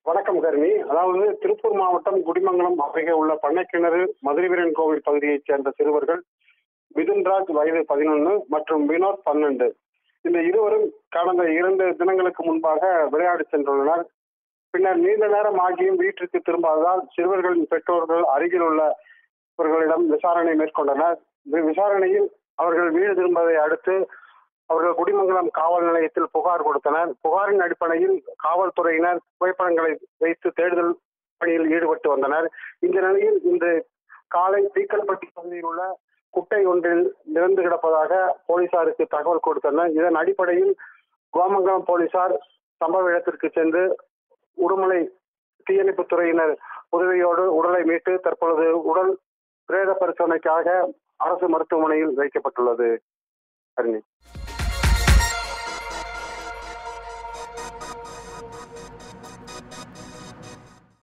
வணக்கம் கருணி. அதாவது திருப்பூர் மாவட்டம் குடிமங்கலம் அருகே உள்ள பண்ணைக்கிணறு மதுரைவீரன் கோவில் பகுதியைச் சேர்ந்த சிறுவர்கள் மிதுன்ராஜ் வயது 11 மற்றும் வினோத் 12 இந்த இருவரும் கடந்த 2 தினங்களுக்கு முன்பாக விளையாடி சென்றுள்ளனர். பின்னர் நீண்ட நேரம் ஆகியும் வீட்டிற்கு திரும்பாததால் சிறுவர்களின் பெற்றோர்கள் அருகில் உள்ளவர்களிடம் விசாரணை மேற்கொண்டனர். விசாரணையில் அவர்கள் வீடு திரும்பதை அடுத்து அவர்கள் குடிமங்கலம் காவல் நிலையத்தில் புகார் கொடுத்தனர். புகாரின் அடிப்படையில் காவல்துறையினர் புகைப்படங்களை வைத்து தேடுதல் பணியில் ஈடுபட்டு வந்தனர். இந்த நிலையில் இன்று காலை பீக்கல்பட்டி பகுதியில் உள்ள குட்டை ஒன்றில் இறந்து கிடப்பதாக போலீசாருக்கு தகவல் கொடுத்தனர். இதன் அடிப்படையில் கோமங்கலம் போலீசார் சம்பவ இடத்திற்கு சென்று உடுமலை தீயணைப்புத் துறையினர் உதவியோடு உடலை மீட்டு தற்பொழுது உடல் பிரேத பரிசோதனைக்காக அரசு மருத்துவமனையில் வைக்கப்பட்டுள்ளது.